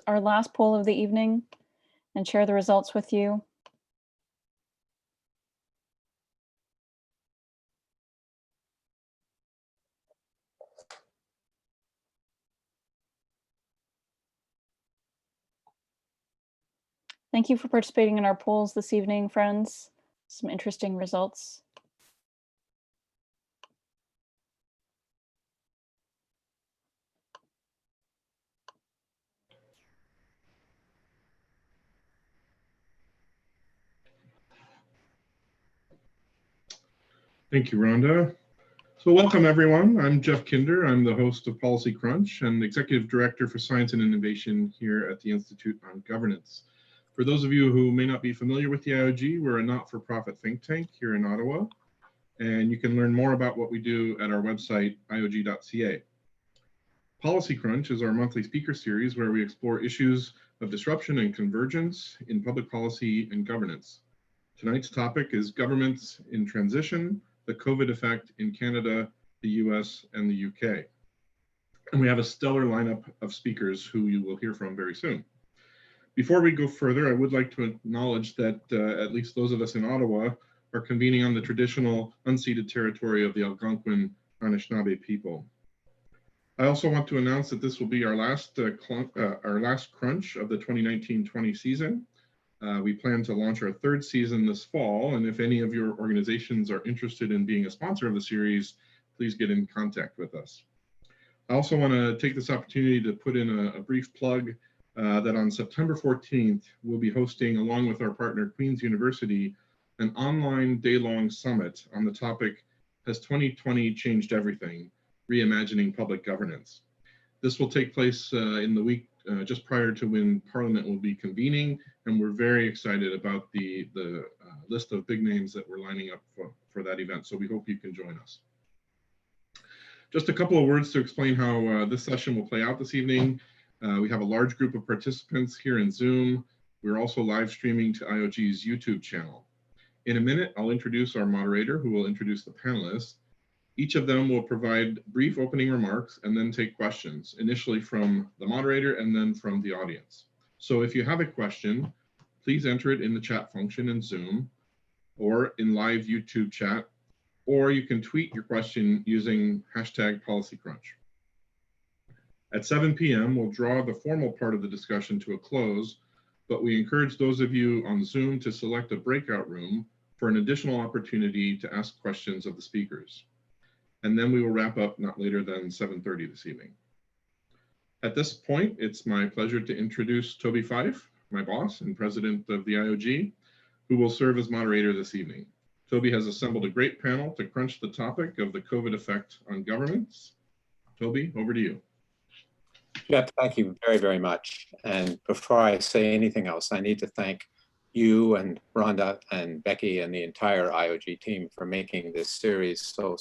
our last poll of the evening and share the results with you. Thank you for participating in our polls this evening, friends. Some interesting results. Thank you, Rhonda. So welcome, everyone. I'm Jeff Kinder. I'm the host of Policy Crunch and Executive Director for Science and Innovation here at the Institute on Governance. For those of you who may not be familiar with the IOG, we're a not-for-profit think tank here in Ottawa, and you can learn more about what we do at our website, iog.ca. Policy Crunch is our monthly speaker series where we explore issues of disruption and convergence in public policy and governance. Tonight's topic is governments in transition, the COVID effect in Canada, the US, and the UK. And we have a stellar lineup of speakers who you will hear from very soon. Before we go further, I would like to acknowledge that at least those of us in Ottawa are convening on the traditional unceded territory of the Algonquin Anishinaabe people. I also want to announce that this will be our last crunch of the 2019-20 season. We plan to launch our third season this fall, and if any of your organizations are interested in being a sponsor of the series, please get in contact with us. I also want to take this opportunity to put in a brief plug that on September 14th, we'll be hosting, along with our partner Queen's University, an online day-long summit on the topic, Has 2020 Changed Everything? Reimagining Public Governance. This will take place in the week just prior to when Parliament will be convening, and we're very excited about the list of big names that we're lining up for that event, so we hope you can join us. Just a couple of words to explain how this session will play out this evening. We have a large group of participants here in Zoom. We're also live streaming to IOG's YouTube channel. In a minute, I'll introduce our moderator, who will introduce the panelists. Each of them will provide brief opening remarks and then take questions, initially from the moderator and then from the audience. So if you have a question, please enter it in the chat function in Zoom or in live YouTube chat, or you can tweet your question using #PolicyCrunch. At 7 p.m., we'll draw the formal part of the discussion to a close, but we encourage those of you on Zoom to select a breakout room for an additional opportunity to ask questions of the speakers. And then we will wrap up not later than 7:30 this evening. At this point, it's my pleasure to introduce Toby Fife, my boss and president of the IOG, who will serve as moderator this evening. Toby has assembled a great panel to crunch the topic of the COVID effect on governments. Toby, over to you. Jeff, thank you very, very much. And before I say anything else, I need to thank you and Rhonda and Becky and the entire IOG team for making this series so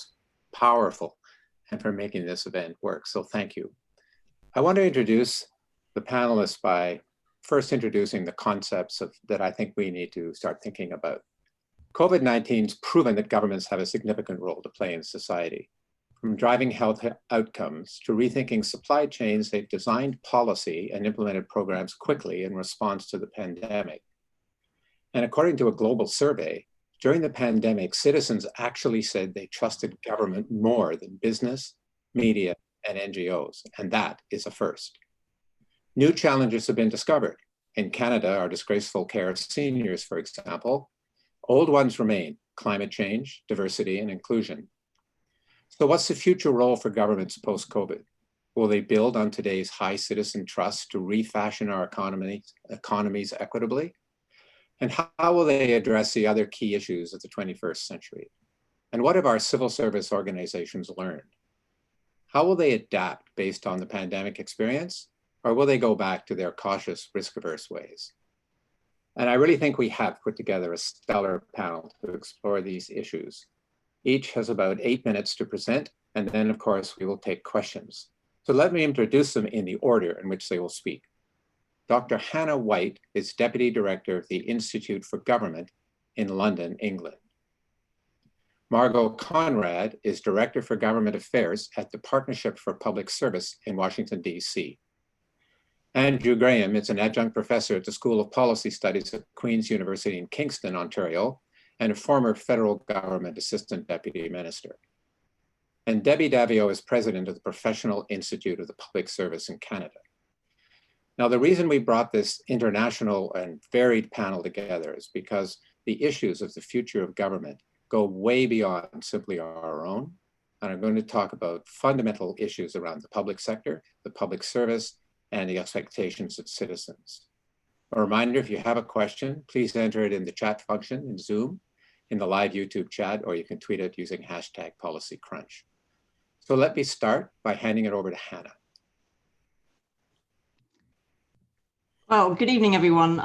powerful and for making this event work. So thank you. I want to introduce the panelists by first introducing the concepts that I think we need to start thinking about. COVID-19's proven that governments have a significant role to play in society. From driving health outcomes to rethinking supply chains, they've designed policy and implemented programs quickly in response to the pandemic. And according to a global survey, during the pandemic, citizens actually said they trusted government more than business, media, and NGOs, and that is a first. New challenges have been discovered. In Canada, our disgraceful care of seniors, for example. Old ones remain: climate change, diversity, and inclusion. So what's the future role for governments post-COVID? Will they build on today's high citizen trust to refashion our economies equitably? And how will they address the other key issues of the 21st century? And what have our civil service organizations learned? How will they adapt based on the pandemic experience? Or will they go back to their cautious, risk-averse ways? And I really think we have put together a stellar panel to explore these issues. Each has about 8 minutes to present, and then of course we will take questions. So let me introduce them in the order in which they will speak. Dr. Hannah White is Deputy Director of the Institute for Government in London, England. Margot Conrad is Director for Government Affairs at the Partnership for Public Service in Washington, D.C. Andrew Graham is an adjunct professor at the School of Policy Studies at Queen's University in Kingston, Ontario, and a former federal government assistant deputy minister. And Debbie Davi is president of the Professional Institute of the Public Service in Canada. Now, the reason we brought this international and varied panel together is because the issues of the future of government go way beyond simply our own. And I'm going to talk about fundamental issues around the public sector, the public service, and the expectations of citizens. A reminder, if you have a question, please enter it in the chat function in Zoom, in the live YouTube chat, or you can tweet it using #PolicyCrunch. So let me start by handing it over to Hannah. Well, good evening, everyone.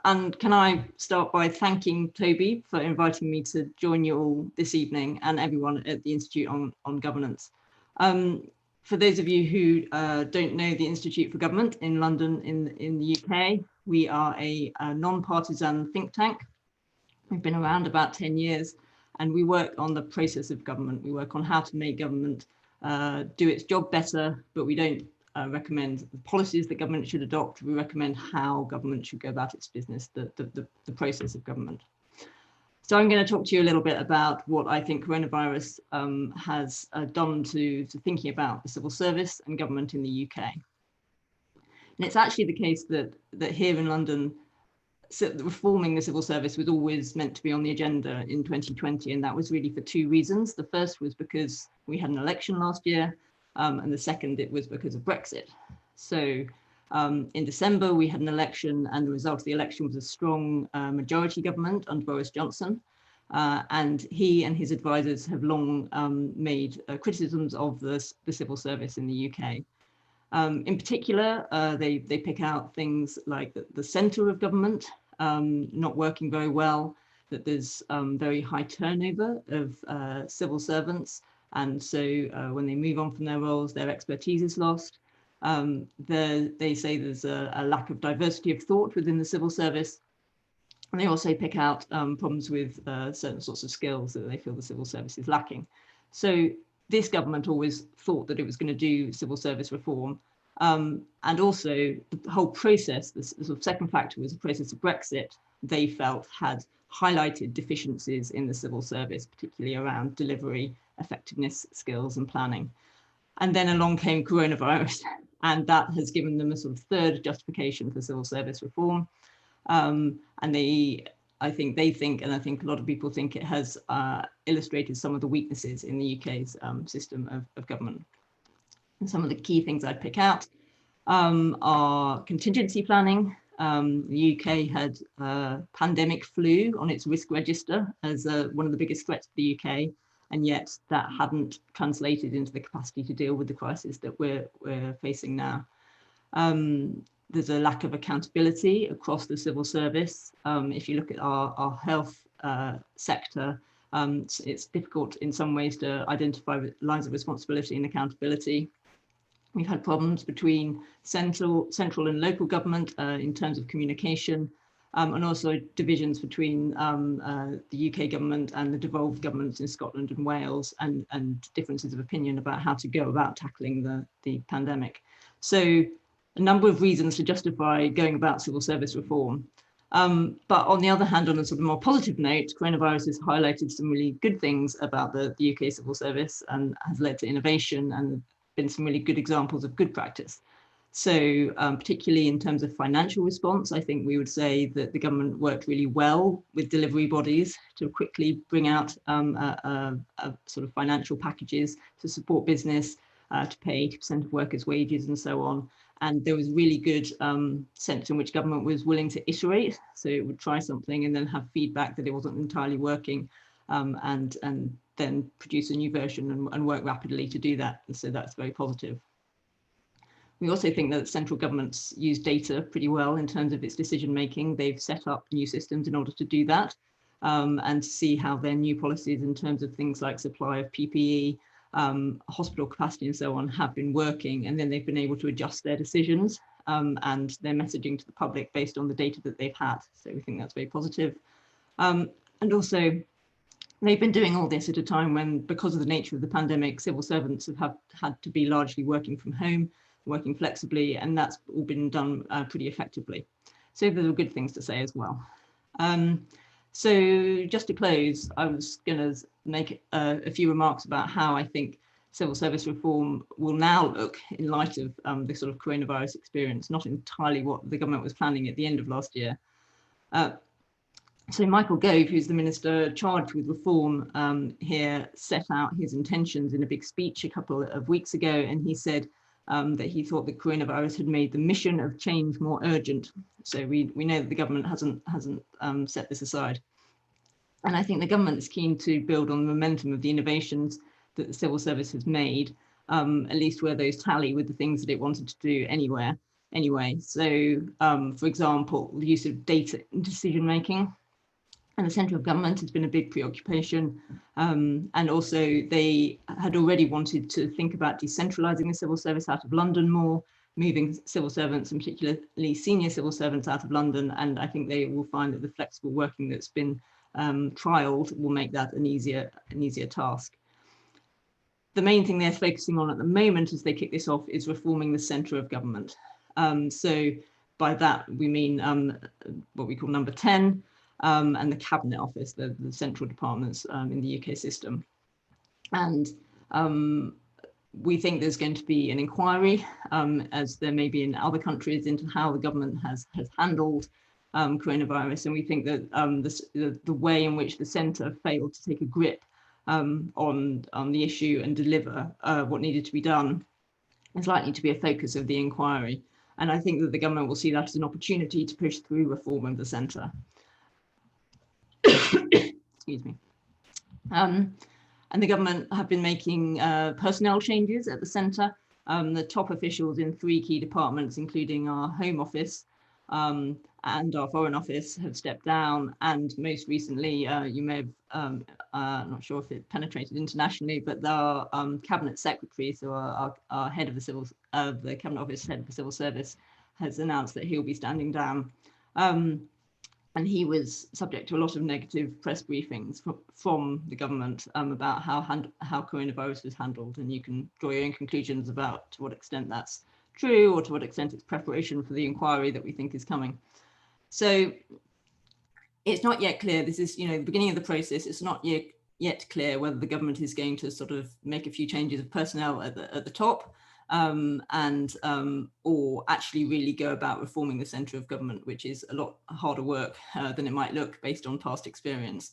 And can I start by thanking Toby for inviting me to join you all this evening and everyone at the Institute on Governance. For those of you who don't know the Institute for Government in London in the UK, we are a non-partisan think tank. We've been around about 10 years and we work on the process of government. We work on how to make government do its job better, but we don't recommend the policies that government should adopt. We recommend how government should go about its business, the process of government. So I'm going to talk to you a little bit about what I think coronavirus has done to thinking about the civil service and government in the UK. And it's actually the case that here in London, reforming the civil service was always meant to be on the agenda in 2020, and that was really for two reasons. The first was because we had an election last year, and the second, it was because of Brexit. So in December, we had an election, and the result of the election was a strong majority government under Boris Johnson. And he and his advisors have long made criticisms of the civil service in the UK. In particular, they pick out things like the centre of government not working very well, that there's very high turnover of civil servants. And so when they move on from their roles, their expertise is lost. They say there's a lack of diversity of thought within the civil service. And they also pick out problems with certain sorts of skills that they feel the civil service is lacking. So this government always thought that it was going to do civil service reform. And also the whole process, the sort of second factor was the process of Brexit, they felt had highlighted deficiencies in the civil service, particularly around delivery, effectiveness, skills and planning. And then along came coronavirus, and that has given them a sort of third justification for civil service reform. And I think they think, and I think a lot of people think, it has illustrated some of the weaknesses in the UK's system of government. And some of the key things I'd pick out are contingency planning. The UK had pandemic flu on its risk register as one of the biggest threats to the UK, and yet that hadn't translated into the capacity to deal with the crisis that we're facing now. There's a lack of accountability across the civil service. If you look at our health sector, it's difficult in some ways to identify lines of responsibility and accountability. We've had problems between central and local government in terms of communication, and also divisions between the UK government and the devolved governments in Scotland and Wales, and differences of opinion about how to go about tackling the pandemic. So a number of reasons to justify going about civil service reform. But on the other hand, on a sort of more positive note, coronavirus has highlighted some really good things about the UK civil service and has led to innovation and been some really good examples of good practice. So particularly in terms of financial response, I think we would say that the government worked really well with delivery bodies to quickly bring out a sort of financial packages to support business, to pay 80% of workers' wages and so on. And there was really good sense in which government was willing to iterate. So it would try something and then have feedback that it wasn't entirely working, and then produce a new version and work rapidly to do that. And so that's very positive. We also think that central governments use data pretty well in terms of its decision making. They've set up new systems in order to do that, and to see how their new policies in terms of things like supply of PPE, hospital capacity and so on have been working, and then they've been able to adjust their decisions and their messaging to the public based on the data that they've had. So we think that's very positive. And also, they've been doing all this at a time when, because of the nature of the pandemic, civil servants have had to be largely working from home. working flexibly, and that's all been done pretty effectively. So those are good things to say as well. So just to close, I was going to make a few remarks about how I think civil service reform will now look in light of the sort of coronavirus experience, not entirely what the government was planning at the end of last year. So Michael Gove, who's the minister charged with reform here, set out his intentions in a big speech a couple of weeks ago, and he said that he thought the coronavirus had made the mission of change more urgent. So we know that the government hasn't set this aside. And I think the government is keen to build on the momentum of the innovations that the civil service has made, at least where those tally with the things that it wanted to do anyway. So, for example, the use of data in decision making. And the centre of government has been a big preoccupation. And also they had already wanted to think about decentralising the civil service out of London more, moving civil servants and particularly senior civil servants out of London. And I think they will find that the flexible working that's been trialled will make that an easier task. The main thing they're focusing on at the moment as they kick this off is reforming the centre of government. So by that we mean what we call number 10, and the Cabinet Office, the central departments in the UK system. And we think there's going to be an inquiry, as there may be in other countries, into how the government has handled coronavirus. And we think that the way in which the centre failed to take a grip on the issue and deliver what needed to be done is likely to be a focus of the inquiry. And I think that the government will see that as an opportunity to push through reform of the centre. Excuse me. And the government have been making personnel changes at the centre. The top officials in 3 key departments, including our Home Office and our Foreign Office, have stepped down. And most recently, you may have, I'm not sure if it penetrated internationally, but our Cabinet Secretary, so our head of the Cabinet Office, head of the Civil Service, has announced that he'll be standing down. And he was subject to a lot of negative press briefings from the government about how coronavirus was handled. And you can draw your own conclusions about to what extent that's true or to what extent it's preparation for the inquiry that we think is coming. So it's not yet clear. This is, the beginning of the process. It's not yet clear whether the government is going to sort of make a few changes of personnel at the top, or actually really go about reforming the centre of government, which is a lot harder work than it might look based on past experience.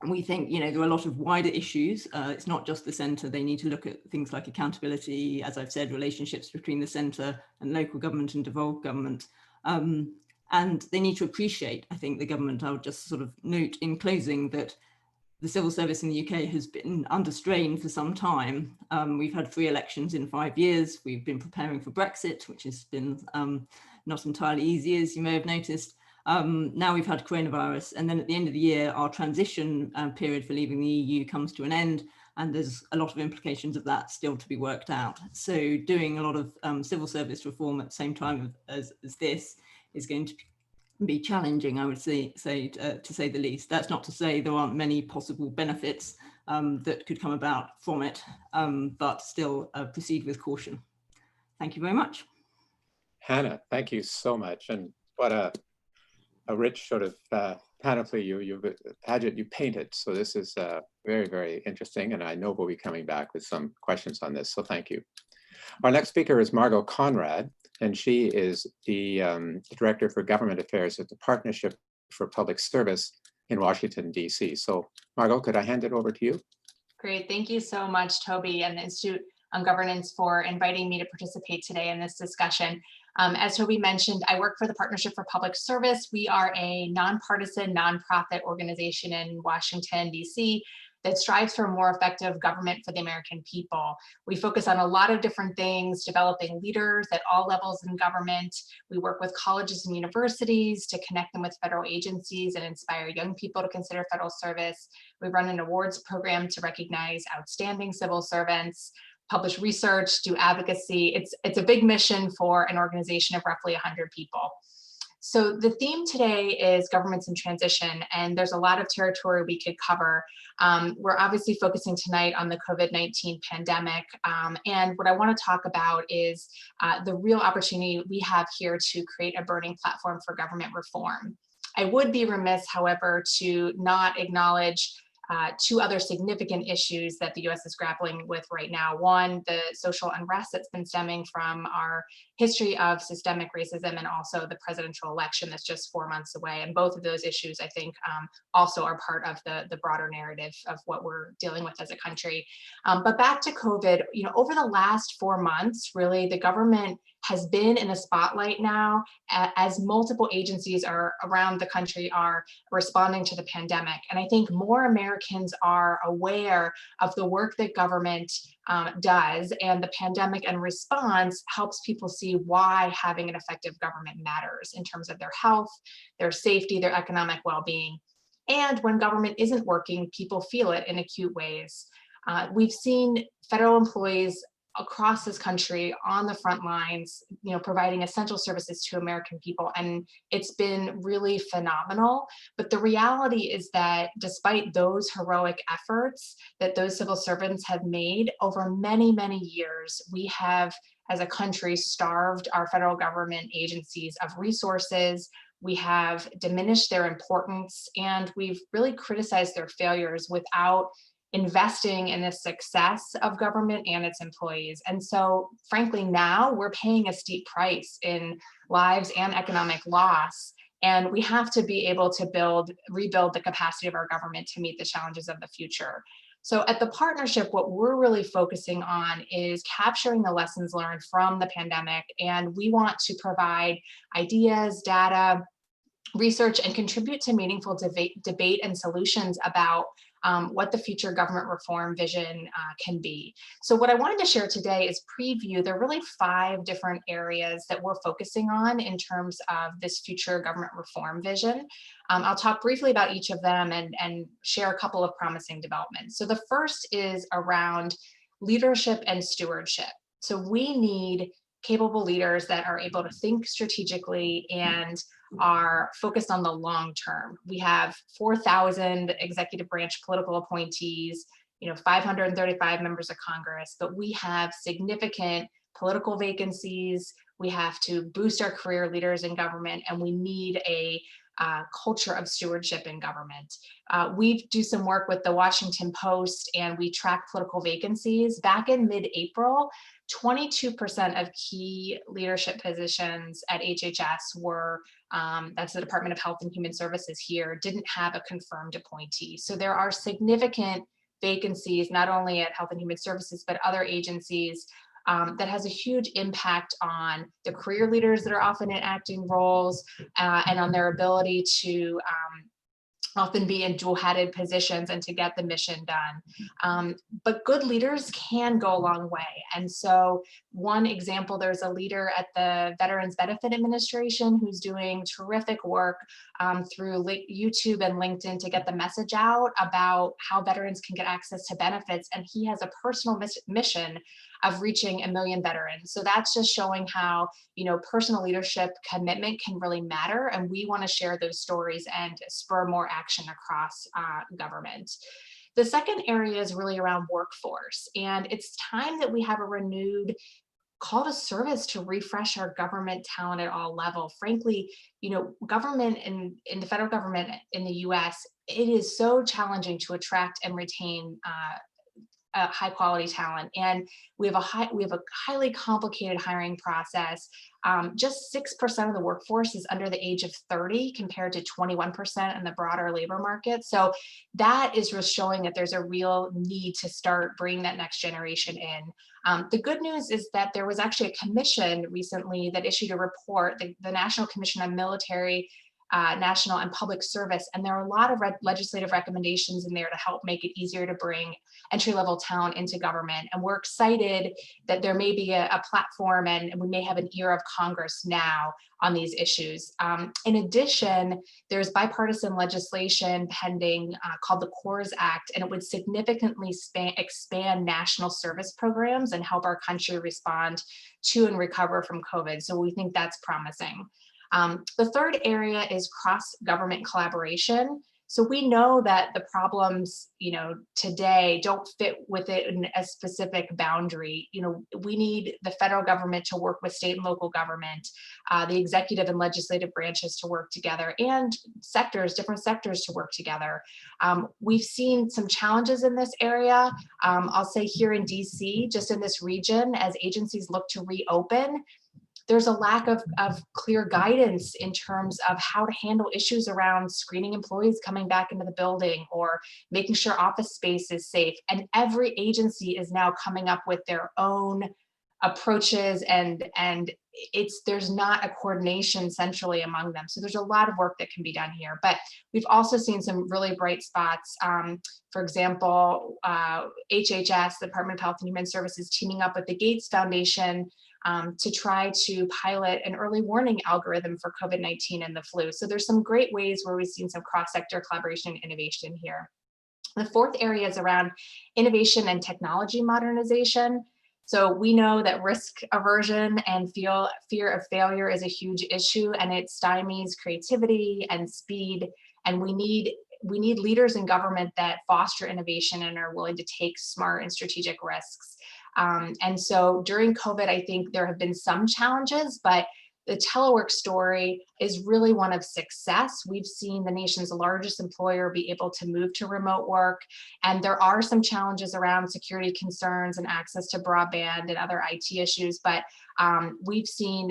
We think, there are a lot of wider issues. It's not just the centre. They need to look at things like accountability, as I've said, relationships between the centre and local government and devolved government. And they need to appreciate, I think, the government. I would just sort of note in closing that the civil service in the UK has been under strain for some time. We've had 3 elections in 5 years. We've been preparing for Brexit, which has been not entirely easy, as you may have noticed. Now we've had coronavirus, and then at the end of the year, our transition period for leaving the EU comes to an end, and there's a lot of implications of that still to be worked out. So doing a lot of civil service reform at the same time as this is going to be challenging, I would say to say the least. That's not to say there aren't many possible benefits that could come about from it, but still proceed with caution. Thank you very much. Hannah, thank you so much. And what a rich sort of panoply pageant you painted. So this is very, very interesting. And I know we'll be coming back with some questions on this. So thank you. Our next speaker is Margot Conrad, and she is the Director for Government Affairs at the Partnership for Public Service in Washington, D.C. So Margot, could I hand it over to you? Great, thank you so much, Toby, and the Institute on Governance for inviting me to participate today in this discussion. As Toby mentioned, I work for the Partnership for Public Service. We are a nonpartisan, nonprofit organization in Washington, D.C. that strives for more effective government for the American people. We focus on a lot of different things, developing leaders at all levels in government. We work with colleges and universities to connect them with federal agencies and inspire young people to consider federal service. We run an awards program to recognize outstanding civil servants, publish research, do advocacy. It's a big mission for an organization of roughly 100 people. So the theme today is governments in transition, and there's a lot of territory we could cover. We're obviously focusing tonight on the COVID-19 pandemic, and what I want to talk about is the real opportunity we have here to create a burning platform for government reform. I would be remiss, however, to not acknowledge two other significant issues that the US is grappling with right now. One, the social unrest that's been stemming from our history of systemic racism, and also the presidential election that's just 4 months away. And both of those issues, I think, also are part of the broader narrative of what we're dealing with as a country. But back to COVID, over the last 4 months, really, the government has been in the spotlight now as multiple agencies around the country are responding to the pandemic. And I think more Americans are aware of the work that government does, and the pandemic and response helps people see why having an effective government matters in terms of their health, their safety, their economic well-being. And when government isn't working, people feel it in acute ways. We've seen federal employees across this country on the front lines, providing essential services to American people. And it's been really phenomenal. But the reality is that despite those heroic efforts that those civil servants have made over many, many years, we have, as a country, starved our federal government agencies of resources. We have diminished their importance, and we've really criticized their failures without investing in the success of government and its employees. And so, frankly, now we're paying a steep price in lives and economic loss. And we have to be able to rebuild the capacity of our government to meet the challenges of the future. So at the partnership, what we're really focusing on is capturing the lessons learned from the pandemic. And we want to provide ideas, data, research, and contribute to meaningful debate and solutions about what the future government reform vision can be. So what I wanted to share today is preview. There are really 5 different areas that we're focusing on in terms of this future government reform vision. I'll talk briefly about each of them and share a couple of promising developments. So the first is around leadership and stewardship. So we need capable leaders that are able to think strategically and are focused on the long term. We have 4,000 executive branch political appointees, 535 members of Congress, but we have significant political vacancies. We have to boost our career leaders in government, and we need a culture of stewardship in government. We do some work with the Washington Post, and we track political vacancies. Back in mid-April, 22% of key leadership positions at HHS were, that's the Department of Health and Human Services here, didn't have a confirmed appointee. So there are significant vacancies, not only at Health and Human Services, but other agencies that has a huge impact on the career leaders that are often in acting roles and on their ability to often be in dual-headed positions and to get the mission done. But good leaders can go a long way. And so one example, there's a leader at the Veterans Benefit Administration who's doing terrific work through YouTube and LinkedIn to get the message out about how veterans can get access to benefits. And he has a personal mission of reaching 1 million veterans. So that's just showing how, personal leadership commitment can really matter. And we want to share those stories and spur more action across government. The second area is really around workforce. And it's time that we have a renewed call to service to refresh our government talent at all levels. Frankly, government in the federal government in the US, it is so challenging to attract and retain high quality talent. And we have a highly complicated hiring process. Just 6% of the workforce is under the age of 30 compared to 21% in the broader labor market. So that is just showing that there's a real need to start bringing that next generation in. The good news is that there was actually a commission recently that issued a report, the National Commission on Military, National and Public Service, and there are a lot of legislative recommendations in there to help make it easier to bring entry-level talent into government. And we're excited that there may be a platform and we may have an ear of Congress now on these issues. In addition, there's bipartisan legislation pending called the CORES Act, and it would significantly expand national service programs and help our country respond to and recover from COVID. So we think that's promising. The third area is cross-government collaboration. So we know that the problems, today don't fit within a specific boundary. We need the federal government to work with state and local government, the executive and legislative branches to work together, and different sectors to work together. We've seen some challenges in this area. I'll say here in DC, just in this region, as agencies look to reopen, there's a lack of clear guidance in terms of how to handle issues around screening employees coming back into the building or making sure office space is safe. And every agency is now coming up with their own approaches, and there's not a coordination centrally among them. So there's a lot of work that can be done here. But we've also seen some really bright spots. For example, HHS, the Department of Health and Human Services, teaming up with the Gates Foundation to try to pilot an early warning algorithm for COVID-19 and the flu. So there's some great ways where we've seen some cross-sector collaboration and innovation here. The fourth area is around innovation and technology modernization. So we know that risk aversion and fear of failure is a huge issue, and it stymies creativity and speed. And we need leaders in government that foster innovation and are willing to take smart and strategic risks. And so during COVID, I think there have been some challenges, but the telework story is really one of success. We've seen the nation's largest employer be able to move to remote work, and there are some challenges around security concerns and access to broadband and other IT issues, but we've seen,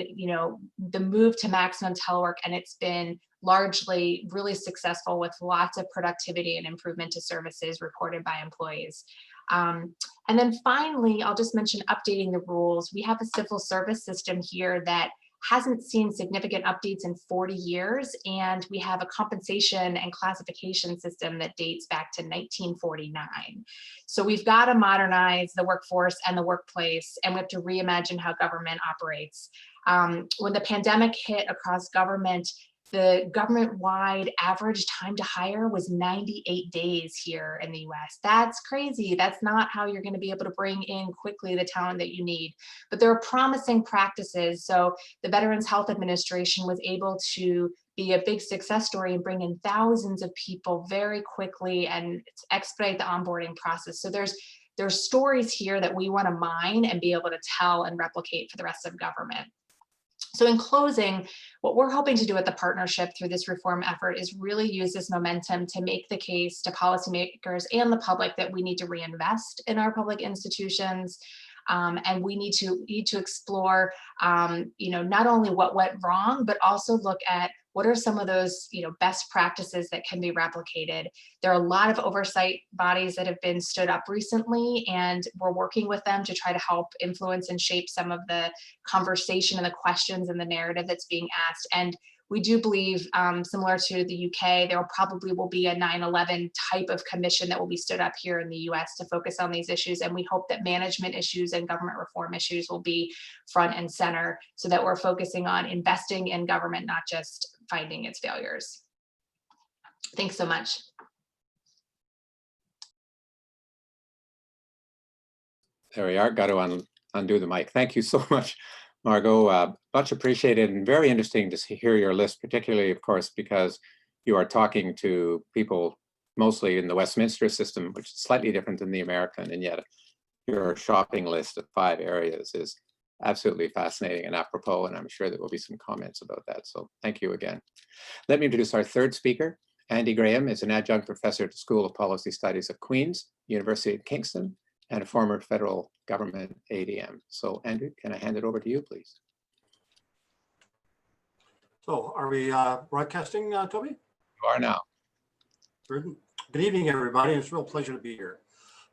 the move to maximum telework, and it's been largely really successful with lots of productivity and improvement to services reported by employees. And then finally, I'll just mention updating the rules. We have a civil service system here that hasn't seen significant updates in 40 years, and we have a compensation and classification system that dates back to 1949. So we've got to modernize the workforce and the workplace, and we have to reimagine how government operates. When the pandemic hit across government, the government-wide average time to hire was 98 days here in the US. That's crazy. That's not how you're going to be able to bring in quickly the talent that you need. But there are promising practices. So the Veterans Health Administration was able to be a big success story and bring in thousands of people very quickly and expedite the onboarding process. So there's stories here that we want to mine and be able to tell and replicate for the rest of government. So in closing, what we're hoping to do at the partnership through this reform effort is really use this momentum to make the case to policymakers and the public that we need to reinvest in our public institutions. And we need to explore, not only what went wrong, but also look at what are some of those, best practices that can be replicated. There are a lot of oversight bodies that have been stood up recently, and we're working with them to try to help influence and shape some of the conversation and the questions and the narrative that's being asked. And we do believe, similar to the UK, there probably will be a 9/11 type of commission that will be stood up here in the US to focus on these issues. And we hope that management issues and government reform issues will be front and center, so that we're focusing on investing in government, not just finding its failures. Thanks so much. There we are. Got to undo the mic. Thank you so much, Margot. Much appreciated, and very interesting to hear your list, particularly, of course, because you are talking to people mostly in the Westminster system, which is slightly different than the American, and yet your shopping list of 5 areas is absolutely fascinating and apropos, and I'm sure there will be some comments about that. So thank you again. Let me introduce our third speaker. Andy Graham is an adjunct professor at the School of Policy Studies at Queen's University in Kingston and a former federal government ADM. So Andrew, can I hand it over to you, please? So are we broadcasting, Toby? You are now. Good evening, everybody. It's a real pleasure to be here.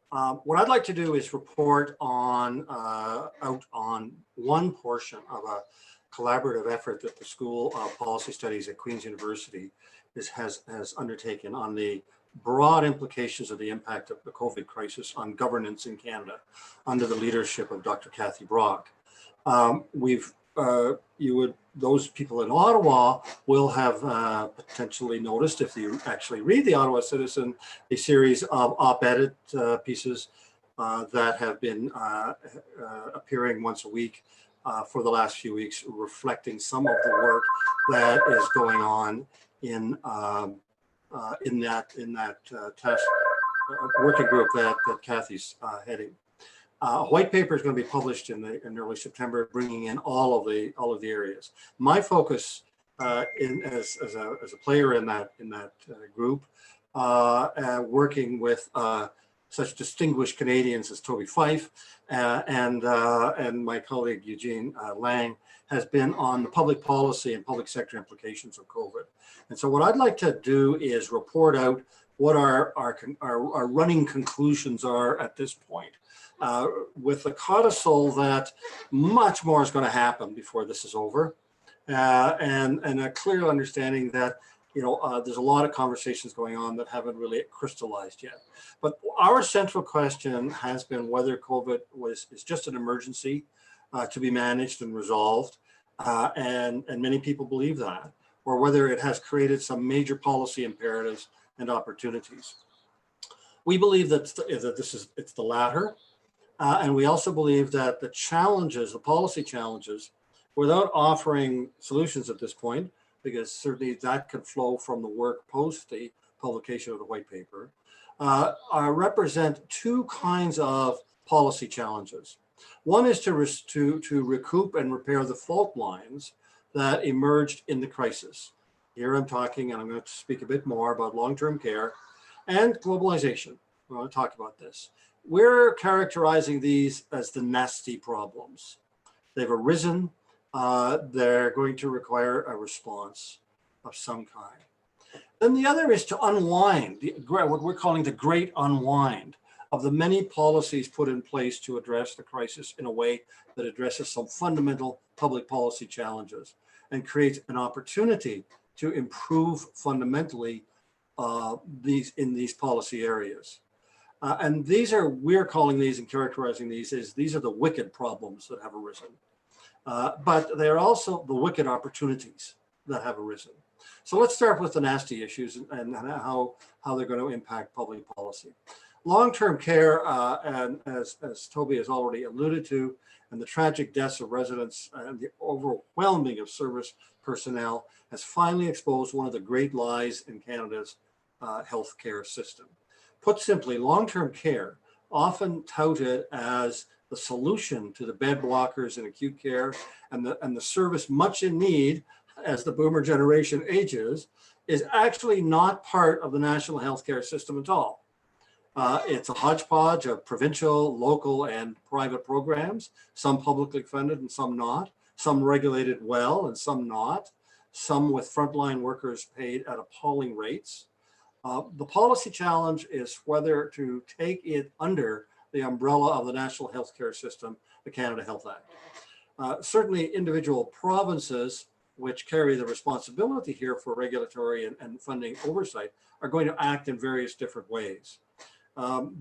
What I'd like to do is report on out on one portion of a collaborative effort that the School of Policy Studies at Queen's University has undertaken on the broad implications of the impact of the COVID crisis on governance in Canada under the leadership of Dr. Kathy Brock. Those people in Ottawa will have potentially noticed, if you actually read the Ottawa Citizen, a series of op-ed pieces that have been appearing once a week for the last few weeks, reflecting some of the work that is going on in that task working group that Kathy's heading. A white paper is going to be published in early September, bringing in all of the areas. My focus as a player in that group, working with such distinguished Canadians as Toby Fife and my colleague Eugene Lang, has been on the public policy and public sector implications of COVID. And so what I'd like to do is report out what our running conclusions are at this point, with the codicil that much more is going to happen before this is over, and a clear understanding that there's a lot of conversations going on that haven't really crystallized yet. But our central question has been whether COVID is just an emergency to be managed and resolved, and many people believe that, or whether it has created some major policy imperatives and opportunities. We believe that it's the latter, and we also believe that the challenges, the policy challenges, without offering solutions at this point, because certainly that could flow from the work post the publication of the white paper, represent two kinds of policy challenges. One is to recoup and repair the fault lines that emerged in the crisis. Here I'm talking, and I'm going to speak a bit more about long-term care and globalization. We want to talk about this. We're characterizing these as the nasty problems. They've arisen. They're going to require a response of some kind. Then the other is to unwind, what we're calling the great unwind of the many policies put in place to address the crisis in a way that addresses some fundamental public policy challenges and creates an opportunity to improve fundamentally these policy areas. And we're calling these and characterizing these as these are the wicked problems that have arisen. But they're also the wicked opportunities that have arisen. So let's start with the nasty issues and how they're going to impact public policy. Long-term care, and as Toby has already alluded to, and the tragic deaths of residents and the overwhelming of service personnel has finally exposed one of the great lies in Canada's healthcare system. Put simply, long-term care, often touted as the solution to the bed blockers in acute care and the service much in need as the boomer generation ages, is actually not part of the national healthcare system at all. It's a hodgepodge of provincial, local, and private programs, some publicly funded and some not, some regulated well and some not, some with frontline workers paid at appalling rates. The policy challenge is whether to take it under the umbrella of the National Healthcare System, the Canada Health Act. Certainly individual provinces, which carry the responsibility here for regulatory and funding oversight, are going to act in various different ways.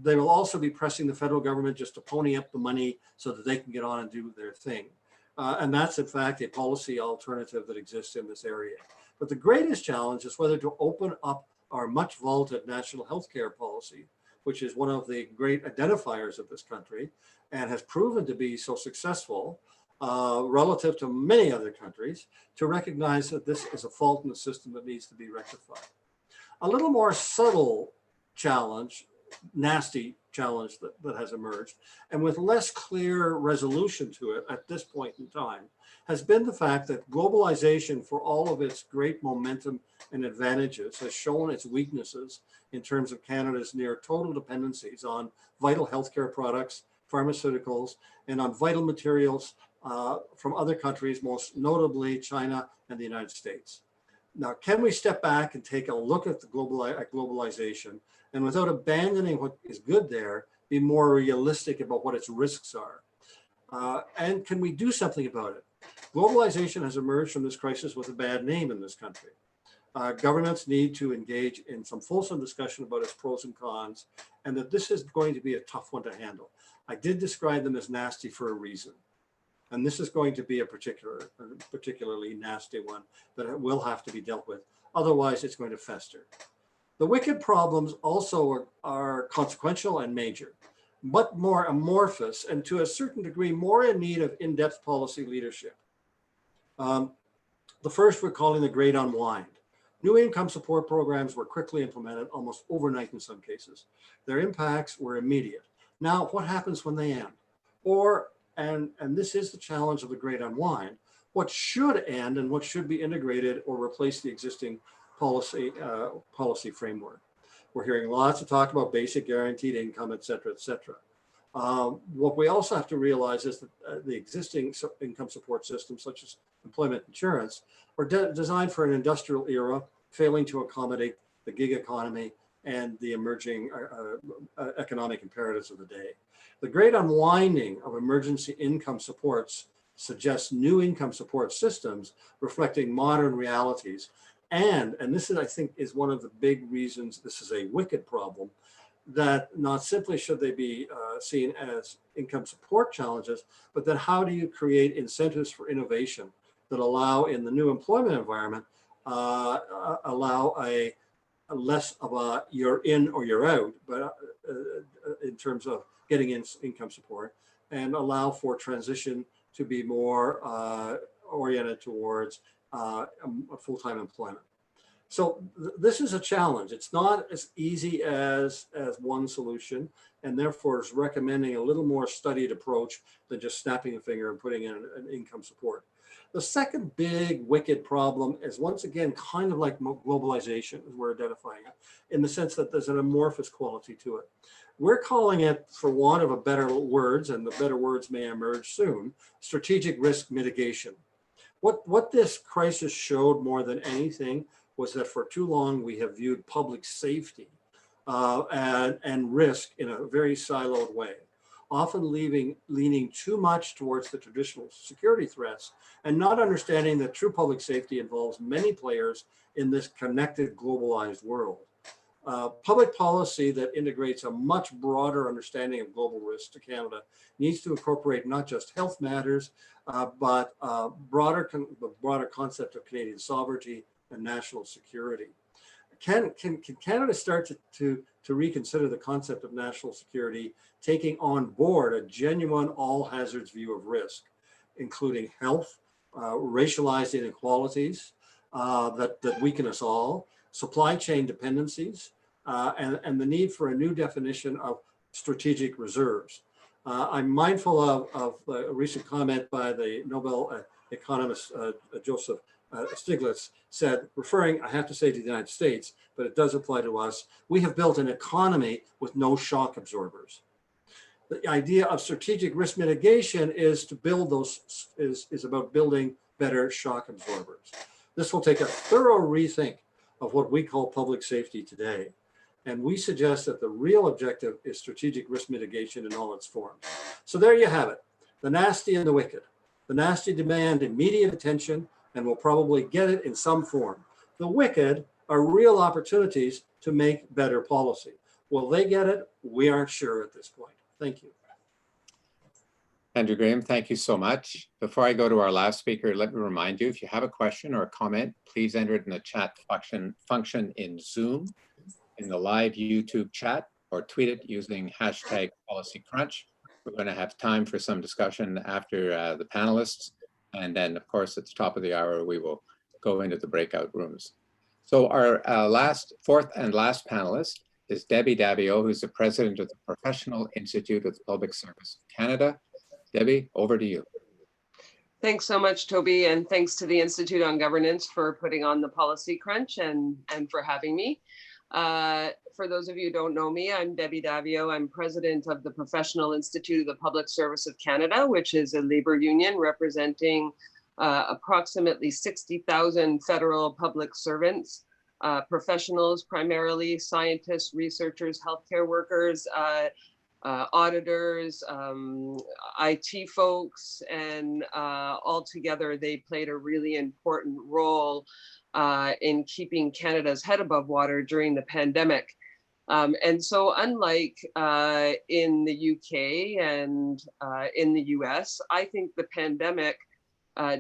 They will also be pressing the federal government just to pony up the money so that they can get on and do their thing. And that's in fact a policy alternative that exists in this area. But the greatest challenge is whether to open up our much vaunted national healthcare policy, which is one of the great identifiers of this country and has proven to be so successful relative to many other countries, to recognize that this is a fault in the system that needs to be rectified. A little more subtle challenge, nasty challenge that has emerged, and with less clear resolution to it at this point in time, has been the fact that globalization, for all of its great momentum and advantages, has shown its weaknesses in terms of Canada's near total dependencies on vital healthcare products, pharmaceuticals, and on vital materials from other countries, most notably China and the United States. Now, can we step back and take a look at globalization, and without abandoning what is good there, be more realistic about what its risks are? And can we do something about it? Globalization has emerged from this crisis with a bad name in this country. Governments need to engage in some fulsome discussion about its pros and cons, and that this is going to be a tough one to handle. I did describe them as nasty for a reason. And this is going to be a particularly nasty one that will have to be dealt with. Otherwise, it's going to fester. The wicked problems also are consequential and major. but more amorphous and to a certain degree more in need of in-depth policy leadership. The first we're calling the Great Unwind. New income support programs were quickly implemented, almost overnight in some cases. Their impacts were immediate. Now, what happens when they end? Or, and this is the challenge of the Great Unwind, what should end and what should be integrated or replace the existing policy framework? We're hearing lots of talk about basic guaranteed income, et cetera, et cetera. What we also have to realize is that the existing income support systems, such as employment insurance, are designed for an industrial era, failing to accommodate the gig economy and the emerging economic imperatives of the day. The great unwinding of emergency income supports suggests new income support systems reflecting modern realities. And this is, I think, is one of the big reasons this is a wicked problem, that not simply should they be seen as income support challenges, but then how do you create incentives for innovation that allow, in the new employment environment, allow a less of a you're in or you're out, but in terms of getting income support, and allow for transition to be more oriented towards full-time employment. So this is a challenge. It's not as easy as one solution, and therefore is recommending a little more studied approach than just snapping a finger and putting in an income support. The second big wicked problem is, once again, kind of like globalization, as we're identifying it, in the sense that there's an amorphous quality to it. We're calling it, for want of a better words, and the better words may emerge soon, strategic risk mitigation. What this crisis showed more than anything was that for too long we have viewed public safety and risk in a very siloed way, often leaning too much towards the traditional security threats and not understanding that true public safety involves many players in this connected, globalized world. Public policy that integrates a much broader understanding of global risks to Canada needs to incorporate not just health matters, but the broader concept of Canadian sovereignty and national security. Can Canada start to reconsider the concept of national security, taking on board a genuine all hazards view of risk, including health, racialized inequalities that weaken us all, supply chain dependencies, and the need for a new definition of strategic reserves. I'm mindful of a recent comment by the Nobel economist Joseph Stiglitz said, referring, I have to say, to the United States, but it does apply to us, we have built an economy with no shock absorbers. The idea of strategic risk mitigation is to build those, is about building better shock absorbers. This will take a thorough rethink of what we call public safety today. And we suggest that the real objective is strategic risk mitigation in all its forms. So there you have it, the nasty and the wicked. The nasty demand immediate attention and will probably get it in some form. The wicked are real opportunities to make better policy. Will they get it? We aren't sure at this point. Thank you. Andrew Graham, thank you so much. Before I go to our last speaker, let me remind you, if you have a question or a comment, please enter it in the chat function in Zoom, in the live YouTube chat, or tweet it using #PolicyCrunch. We're going to have time for some discussion after the panelists. And then, of course, at the top of the hour, we will go into the breakout rooms. So our fourth and last panelist is Davi, who's the president of the Professional Institute of the Public Service of Canada. Davi, over to you. Thanks so much, Toby, and thanks to the Institute on Governance for putting on the Policy Crunch and for having me. For those of you who don't know me, I'm Davi. I'm president of the Professional Institute of the Public Service of Canada, which is a labor union representing approximately 60,000 federal public servants, professionals, primarily scientists, researchers, healthcare workers, auditors, IT folks, and altogether they played a really important role in keeping Canada's head above water during the pandemic. And so unlike in the UK and in the US, I think the pandemic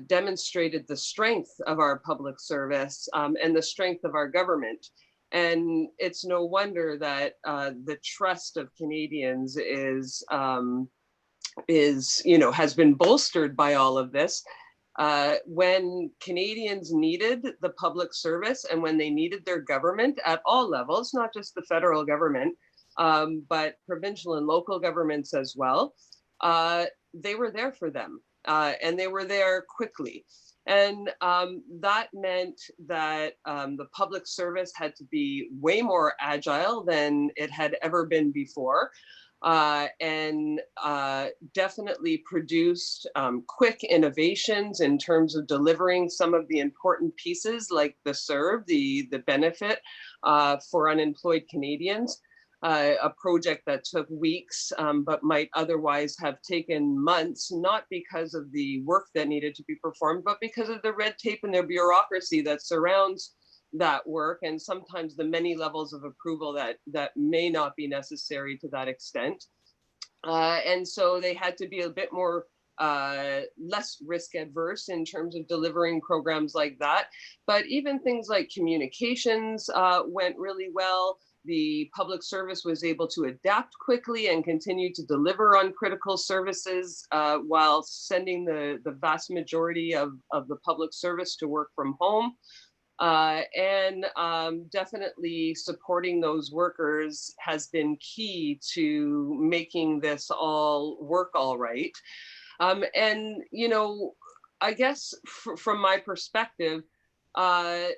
demonstrated the strength of our public service and the strength of our government. And it's no wonder that the trust of Canadians has been bolstered by all of this. When Canadians needed the public service and when they needed their government at all levels, not just the federal government, but provincial and local governments as well, they were there for them, and they were there quickly. And that meant that the public service had to be way more agile than it had ever been before, and definitely produced quick innovations in terms of delivering some of the important pieces like the CERB, the benefit for unemployed Canadians. A project that took weeks, but might otherwise have taken months, not because of the work that needed to be performed, but because of the red tape and the bureaucracy that surrounds that work, and sometimes the many levels of approval that may not be necessary to that extent. And so they had to be a bit more less risk adverse in terms of delivering programs like that. But even things like communications went really well. The public service was able to adapt quickly and continue to deliver on critical services while sending the vast majority of the public service to work from home. And definitely supporting those workers has been key to making this all work all right. And, I guess from my perspective, a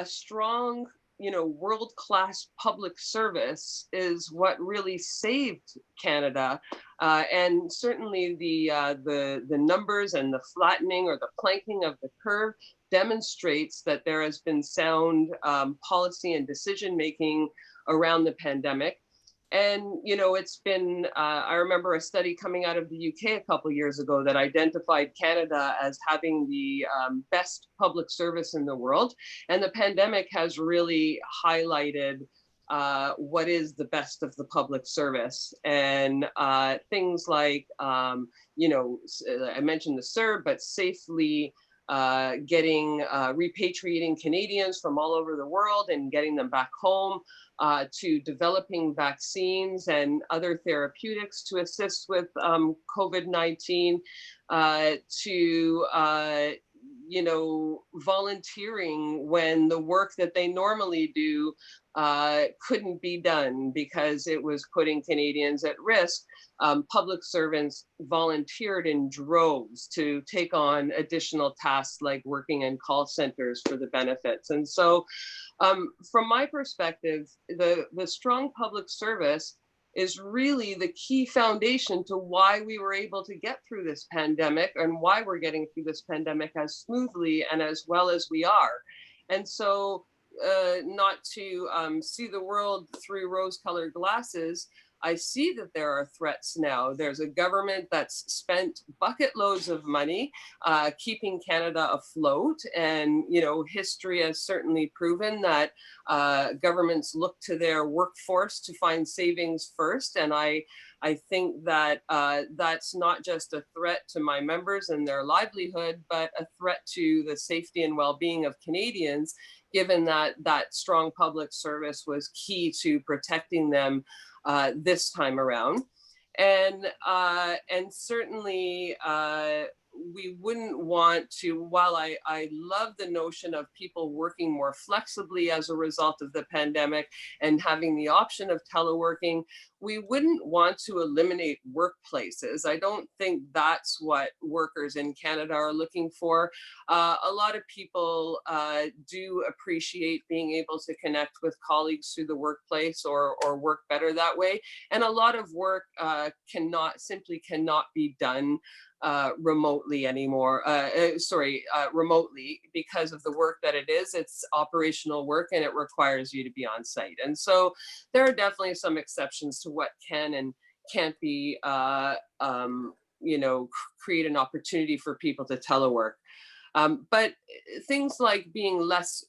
strong world-class public service is what really saved Canada, and certainly the numbers and the flattening or the planking of the curve demonstrates that there has been sound policy and decision making around the pandemic. And, it's been, I remember a study coming out of the UK a couple of years ago that identified Canada as having the best public service in the world. And the pandemic has really highlighted what is the best of the public service. And things like, I mentioned the CERB, but safely repatriating Canadians from all over the world and getting them back home, to developing vaccines and other therapeutics to assist with COVID-19, to volunteering when the work that they normally do couldn't be done because it was putting Canadians at risk. Public servants volunteered in droves to take on additional tasks like working in call centers for the benefits. And so from my perspective, the strong public service is really the key foundation to why we were able to get through this pandemic and why we're getting through this pandemic as smoothly and as well as we are. And so not to see the world through rose-colored glasses, I see that there are threats now. There's a government that's spent bucket loads of money keeping Canada afloat. And, history has certainly proven that governments look to their workforce to find savings first. And I think that that's not just a threat to my members and their livelihood, but a threat to the safety and well-being of Canadians, given that that strong public service was key to protecting them this time around. And certainly we wouldn't want to, while I love the notion of people working more flexibly as a result of the pandemic and having the option of teleworking, we wouldn't want to eliminate workplaces. I don't think that's what workers in Canada are looking for. A lot of people do appreciate being able to connect with colleagues through the workplace or work better that way. And a lot of work simply cannot be done remotely anymore, remotely, because of the work that it is. It's operational work and it requires you to be on site. And so there are definitely some exceptions to what can and can't be, create an opportunity for people to telework. But things like being less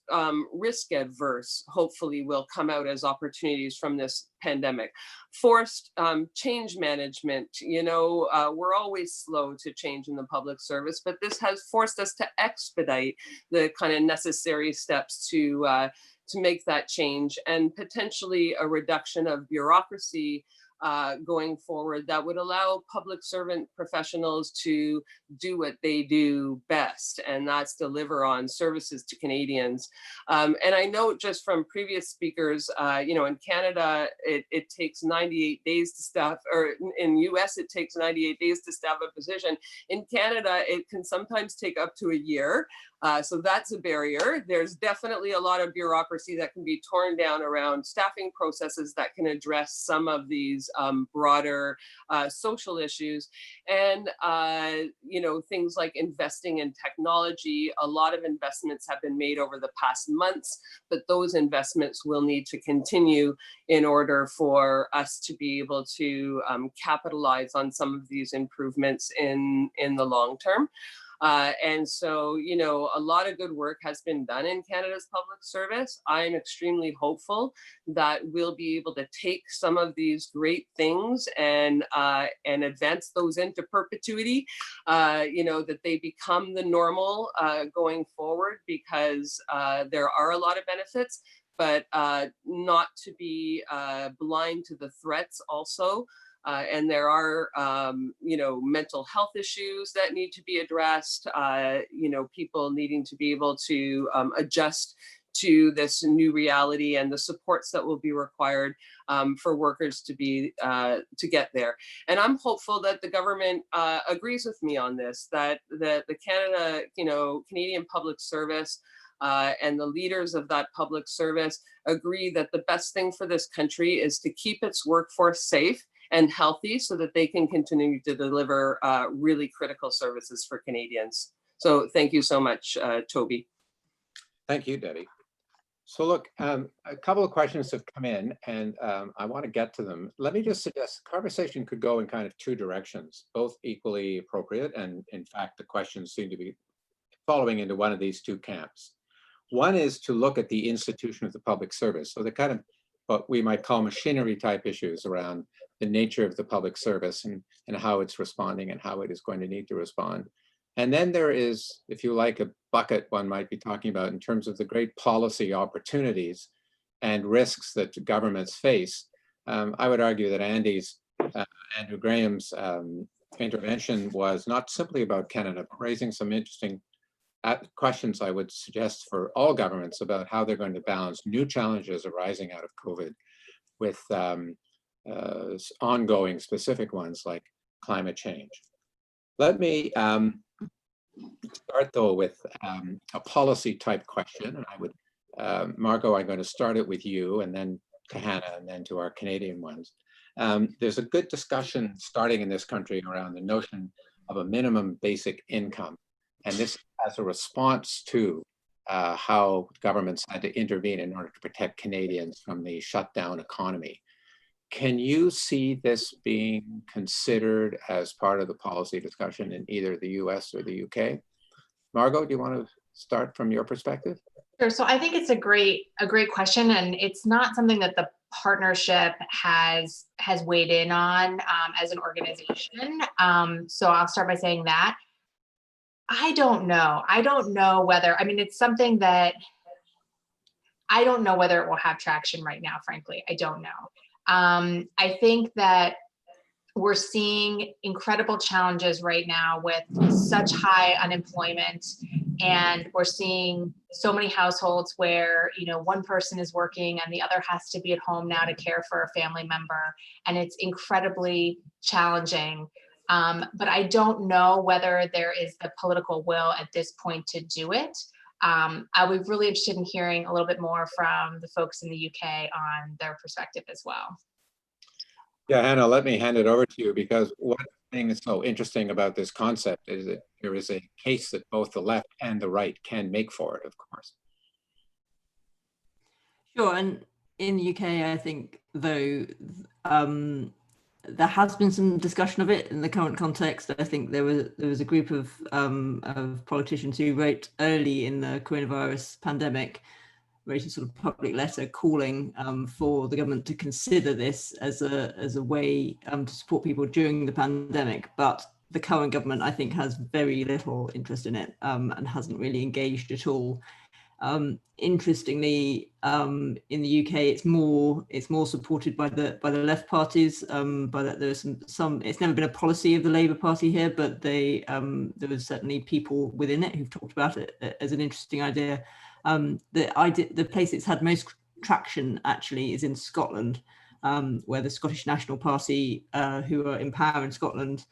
risk adverse, hopefully, will come out as opportunities from this pandemic. Forced change management, we're always slow to change in the public service, but this has forced us to expedite the kind of necessary steps to to make that change, and potentially a reduction of bureaucracy going forward that would allow public servant professionals to do what they do best, and that's deliver on services to Canadians. And I know just from previous speakers, in Canada, it takes 98 days to staff, or in US, it takes 98 days to staff a position. In Canada, it can sometimes take up to a year. So that's a barrier. There's definitely a lot of bureaucracy that can be torn down around staffing processes that can address some of these broader social issues. And, things like investing in technology. A lot of investments have been made over the past months, but those investments will need to continue in order for us to be able to capitalize on some of these improvements in the long term. And so, a lot of good work has been done in Canada's public service. I'm extremely hopeful that we'll be able to take some of these great things and advance those into perpetuity, that they become the normal going forward, because there are a lot of benefits, but not to be blind to the threats also. And there are, mental health issues that need to be addressed, people needing to be able to adjust to this new reality, and the supports that will be required for workers to get there. And I'm hopeful that the government agrees with me on this, that the Canadian public service and the leaders of that public service agree that the best thing for this country is to keep its workforce safe and healthy, so that they can continue to deliver really critical services for Canadians. So thank you so much, Toby. Thank you, Debbie. So look, a couple of questions have come in, and I want to get to them. Let me just suggest the conversation could go in kind of two directions, both equally appropriate, and in fact, the questions seem to be following into one of these two camps. One is to look at the institution of the public service, so the kind of what we might call machinery type issues around the nature of the public service and how it's responding and how it is going to need to respond. And then there is, if you like, a bucket one might be talking about in terms of the great policy opportunities and risks that governments face. I would argue that Andrew Graham's intervention was not simply about Canada, but raising some interesting questions, I would suggest, for all governments about how they're going to balance new challenges arising out of COVID with ongoing specific ones like climate change. Let me start though with a policy type question, and I would, Margot, I'm going to start it with you, and then to Hannah, and then to our Canadian ones. There's a good discussion starting in this country around the notion of a minimum basic income. And this as a response to how governments had to intervene in order to protect Canadians from the shutdown economy. Can you see this being considered as part of the policy discussion in either the US or the UK? Margot, do you want to start from your perspective? Sure. So I think it's a great question, and it's not something that the partnership has weighed in on as an organization. So I'll start by saying that. I don't know. I don't know whether, it's something that I don't know whether it will have traction right now, frankly. I don't know. I think that we're seeing incredible challenges right now with such high unemployment, and we're seeing so many households where, one person is working and the other has to be at home now to care for a family member, and it's incredibly challenging. But I don't know whether there is the political will at this point to do it. I would be really interested in hearing a little bit more from the folks in the UK on their perspective as well. Yeah, Hannah, let me hand it over to you, because one thing that's so interesting about this concept is that there is a case that both the left and the right can make for it, of course. Sure, and in the UK, I think, though, there has been some discussion of it in the current context. I think there was a group of politicians who wrote early in the coronavirus pandemic, wrote a sort of public letter calling for the government to consider this as a way to support people during the pandemic. But the current government, I think, has very little interest in it and hasn't really engaged at all. Interestingly, in the UK, it's more supported by the left parties. But there's some. It's never been a policy of the Labour Party here, but there was certainly people within it who've talked about it as an interesting idea. The place it's had most traction actually is in Scotland, where the Scottish National Party, who are in power in Scotland,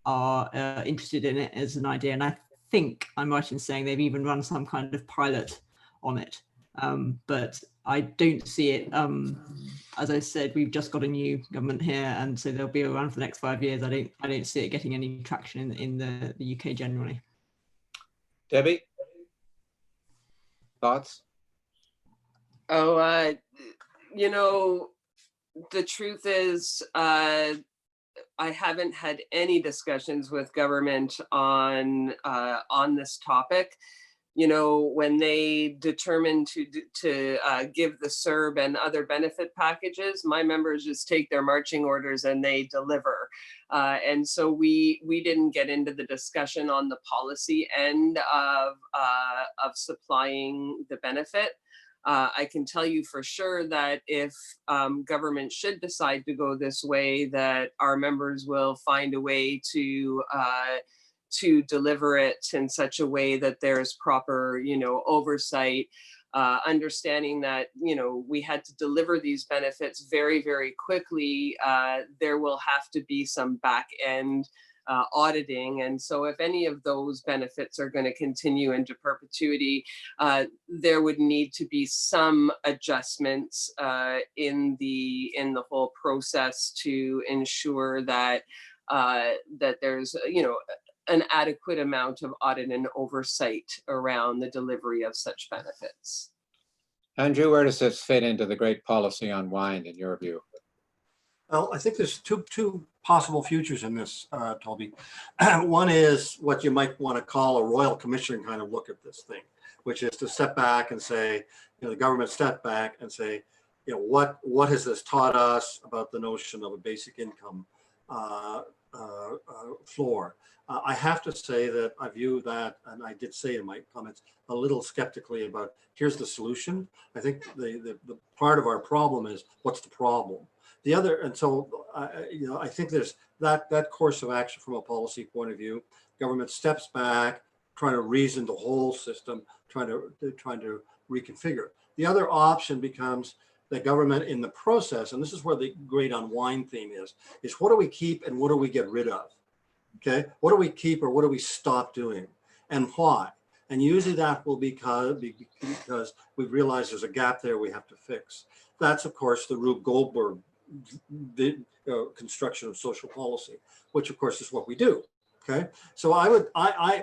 are interested in it as an idea, and I think I'm right in saying they've even run some kind of pilot on it, but I don't see it. As I said, we've just got a new government here, and so they'll be around for the next 5 years. I don't see it getting any traction in the UK generally. Debbie, thoughts? Oh, you know, the truth is, I haven't had any discussions with government on this topic. You know, when they determined to give the CERB and other benefit packages, my members just take their marching orders and they deliver. And so we didn't get into the discussion on the policy end of supplying the benefit. I can tell you for sure that if government should decide to go this way, that our members will find a way to deliver it in such a way that there's proper, you know, oversight, understanding that, you know, we had to deliver these benefits very, very quickly. There will have to be some back end auditing. And so if any of those benefits are going to continue into perpetuity, there would need to be some adjustments in the whole process to ensure that that there's, you know, an adequate amount of audit and oversight around the delivery of such benefits. Andrew, where does this fit into the great policy unwind in your view? Well, I think there's two possible futures in this, Toby. One is what you might want to call a royal commission kind of look at this thing, which is to step back and say, you know, the government step back and say, you know, what has this taught us about the notion of a basic income floor? I have to say that I view that, and I did say in my comments, a little skeptically about here's the solution. I think the part of our problem is what's the problem? The other, and so you know, I think there's that course of action from a policy point of view. Government steps back, trying to reason the whole system, trying to reconfigure. The other option becomes the government in the process, and this is where the great unwind theme is what do we keep and what do we get rid of? Okay, what do we keep or what do we stop doing, and why? And usually that will be because we've realized there's a gap there we have to fix. That's of course the Rube Goldberg construction of social policy, which of course is what we do. Okay, so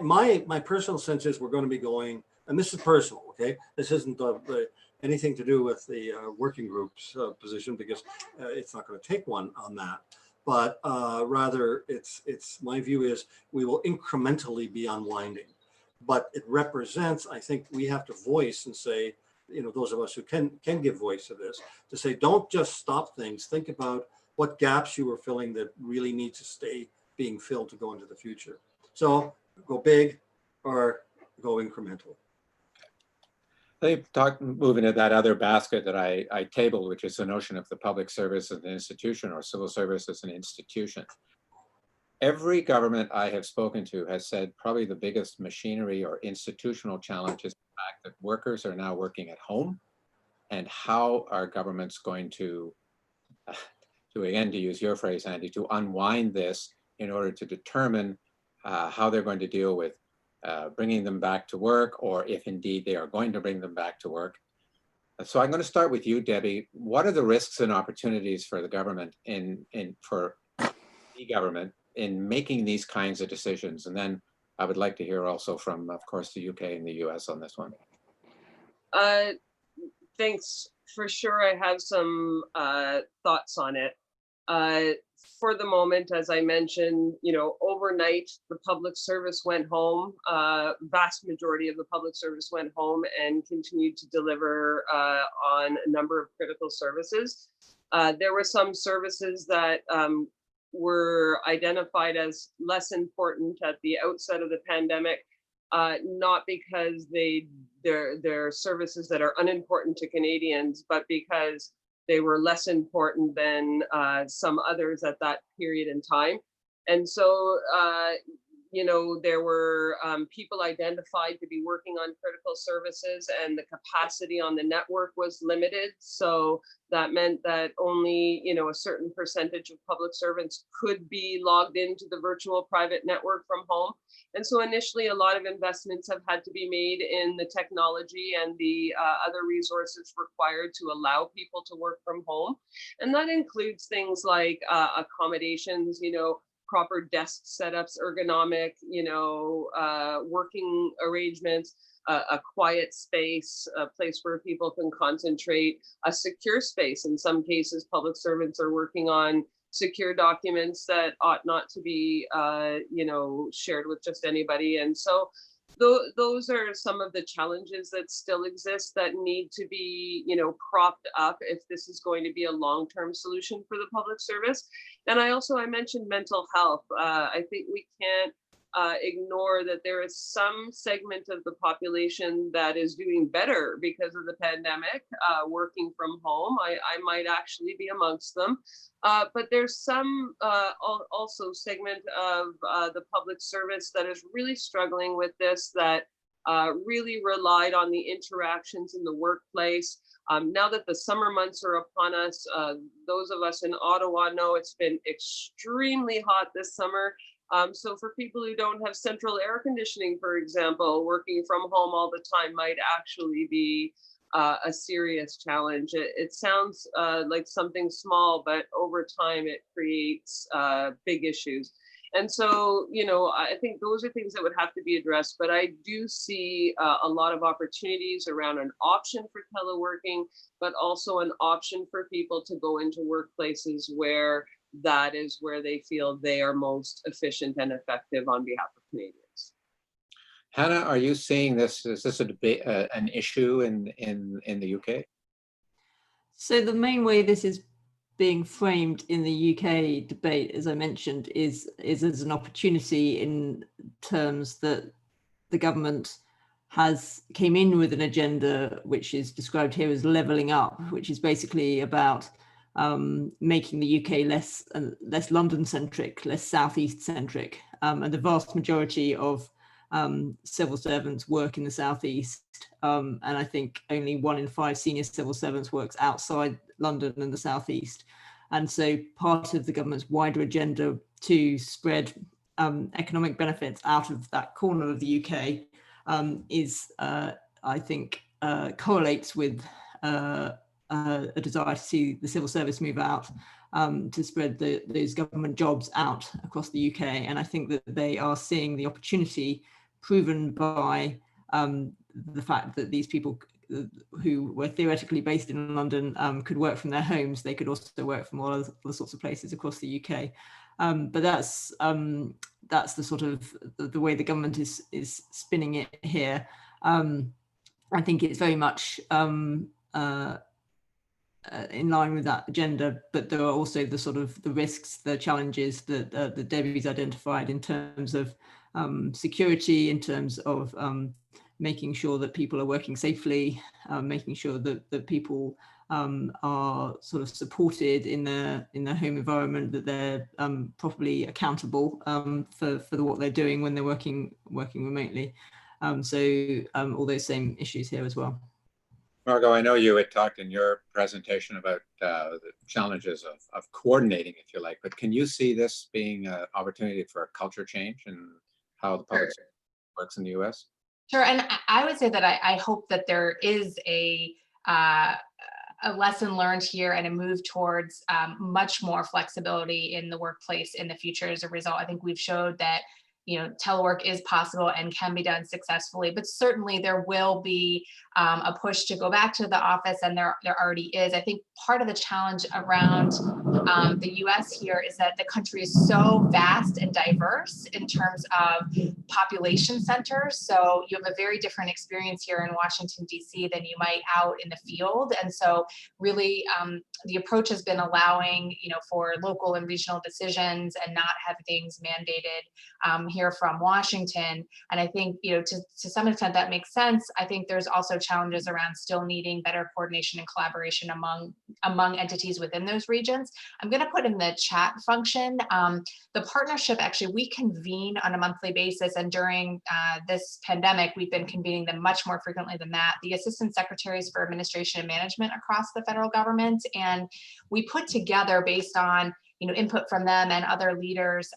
my personal sense is we're going to be going, and this is personal. Okay, this isn't anything to do with the working group's position, because it's not going to take one on that. But rather, it's my view is we will incrementally be unwinding, but it represents, I think we have to voice and say, you know, those of us who can give voice to this, to say, don't just stop things. Think about what gaps you are filling that really need to stay being filled to go into the future. So go big or go incremental. Move into that other basket that I tabled, which is the notion of the public service as an institution or civil service as an institution. Every government I have spoken to has said probably the biggest machinery or institutional challenge is the fact that workers are now working at home, and how are governments going to again, to use your phrase, Andy, to unwind this in order to determine how they're going to deal with bringing them back to work, or if indeed they are going to bring them back to work. So I'm going to start with you, Debbie. What are the risks and opportunities for the government for the government in making these kinds of decisions? And then I would like to hear also from, of course, the UK and the US on this one. Thanks. For sure, I have some thoughts on it. For the moment, as I mentioned, you know, overnight, the public service went home. Vast majority of the public service went home and continued to deliver on a number of critical services. There were some services that were identified as less important at the outset of the pandemic not because they're services that are unimportant to Canadians, but because they were less important than some others at that period in time. And so, you know, there were people identified to be working on critical services, and the capacity on the network was limited. So that meant that only, you know, a certain percentage of public servants could be logged into the virtual private network from home. And so initially, a lot of investments have had to be made in the technology and the other resources required to allow people to work from home. And that includes things like accommodations, you know, proper desk setups, ergonomic, you know, working arrangements, a quiet space, a place where people can concentrate, a secure space. In some cases, public servants are working on secure documents that ought not to be, you know, shared with just anybody. And so those are some of the challenges that still exist that need to be, you know, propped up if this is going to be a long-term solution for the public service. And I mentioned mental health. I think we can't ignore that there is some segment of the population that is doing better because of the pandemic, working from home. I might actually be amongst them. But there's some also segment of the public service that is really struggling with this, that really relied on the interactions in the workplace. Now that the summer months are upon us, those of us in Ottawa know it's been extremely hot this summer. So for people who don't have central air conditioning, for example, working from home all the time might actually be a serious challenge. It sounds like something small, but over time it creates big issues. And so, you know, I think those are things that would have to be addressed, but I do see a lot of opportunities around an option for teleworking, but also an option for people to go into workplaces where that is where they feel they are most efficient and effective on behalf of Canadians. Hannah, are you seeing this? Is this a debate, an issue in the UK? So the main way this is being framed in the UK debate, as I mentioned, is as an opportunity in terms that the government came in with an agenda which is described here as levelling up, which is basically about making the UK less London-centric, less southeast-centric, and the vast majority of civil servants work in the southeast, and I think only 1 in 5 senior civil servants works outside London and the southeast. And so part of the government's wider agenda to spread economic benefits out of that corner of the UK is, I think, correlates with a desire to see the civil service move out, to spread those government jobs out across the UK. And I think that they are seeing the opportunity proven by the fact that these people who were theoretically based in London could work from their homes. They could also work from all other sorts of places across the UK. But that's the sort of the way the government is spinning it here. I think it's very much in line with that agenda, but there are also the sort of the risks, the challenges that Davi's identified in terms of security, in terms of making sure that people are working safely, making sure that people are sort of supported in their home environment, that they're properly accountable for what they're doing when they're working remotely. So all those same issues here as well. Margot, I know you had talked in your presentation about the challenges of coordinating, if you like, but can you see this being an opportunity for a culture change in how the public sector works in the US? Sure, and I would say that I hope that there is a lesson learned here and a move towards much more flexibility in the workplace in the future as a result. I think we've showed that, you know, telework is possible and can be done successfully, but certainly there will be a push to go back to the office, and there already is. I think part of the challenge around the US here is that the country is so vast and diverse in terms of population centers. So you have a very different experience here in Washington, DC than you might out in the field. And so really the approach has been allowing, you know, for local and regional decisions and not have things mandated here here from Washington. And I think, to some extent that makes sense. I think there's also challenges around still needing better coordination and collaboration among entities within those regions. I'm going to put in the chat function. The partnership, actually, we convene on a monthly basis, and during this pandemic, we've been convening them much more frequently than that. The Assistant Secretaries for Administration and Management across the federal government, and we put together, based on input from them and other leaders,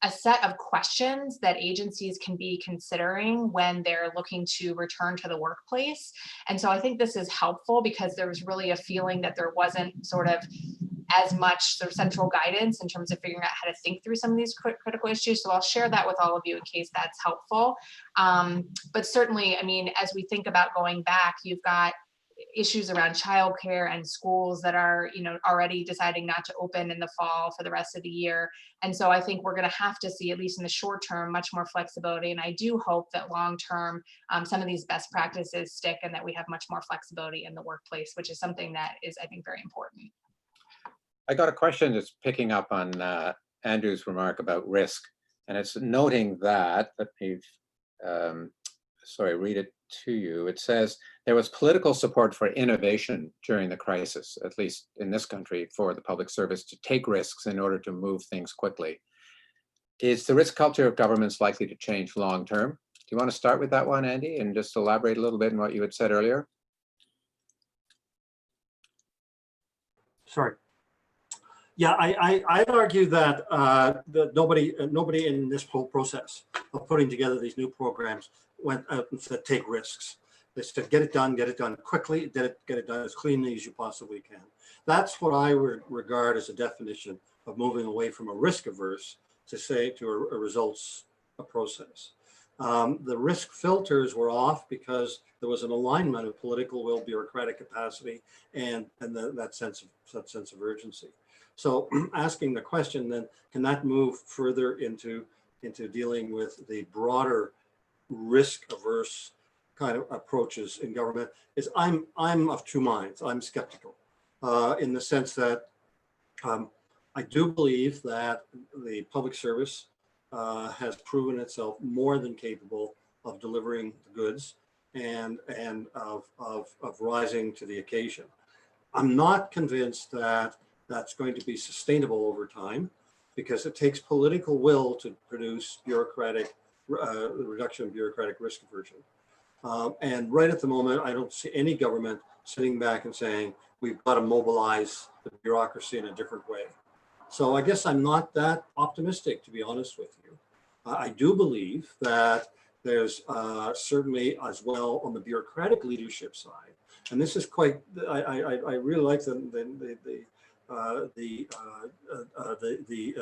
a set of questions that agencies can be considering when they're looking to return to the workplace. And so I think this is helpful because there was really a feeling that there wasn't sort of as much sort of central guidance in terms of figuring out how to think through some of these critical issues. So I'll share that with all of you in case that's helpful. But certainly, I mean, as we think about going back, you've got issues around childcare and schools that are, already deciding not to open in the fall for the rest of the year. And so I think we're going to have to see, at least in the short term, much more flexibility. And I do hope that long term, some of these best practices stick and that we have much more flexibility in the workplace, which is something that is, I think, very important. I got a question that's picking up on Andrew's remark about risk, and it's noting that, let me, read it to you. It says, there was political support for innovation during the crisis, at least in this country, for the public service to take risks in order to move things quickly. Is the risk culture of governments likely to change long term? Do you want to start with that one, Andy, and just elaborate a little bit on what you had said earlier? Sorry. Yeah, I'd argue that that nobody in this whole process of putting together these new programs went out and said take risks. They said get it done quickly, get it done as cleanly as you possibly can. That's what I would regard as a definition of moving away from a risk averse to a results process. The risk filters were off because there was an alignment of political will, bureaucratic capacity, and that sense of urgency. So asking the question then, can that move further into dealing with the broader risk averse kind of approaches in government? Is I'm of two minds. I'm skeptical in the sense that I do believe that the public service has proven itself more than capable of delivering the goods and of rising to the occasion. I'm not convinced that that's going to be sustainable over time, because it takes political will to produce bureaucratic reduction of bureaucratic risk aversion. And right at the moment, I don't see any government sitting back and saying, we've got to mobilize the bureaucracy in a different way. So I guess I'm not that optimistic, to be honest with you. I do believe that there's certainly as well on the bureaucratic leadership side, and this is quite, I really like the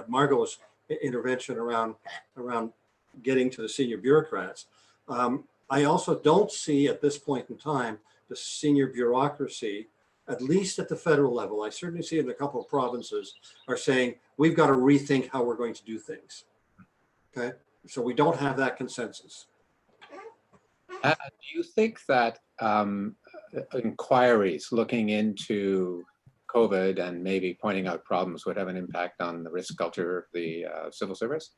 Margot's intervention around getting to the senior bureaucrats. I also don't see at this point in time the senior bureaucracy, at least at the federal level, I certainly see it in a couple of provinces, are saying we've got to rethink how we're going to do things. Okay, so we don't have that consensus. Do you think that inquiries looking into COVID and maybe pointing out problems would have an impact on the risk culture of the civil service?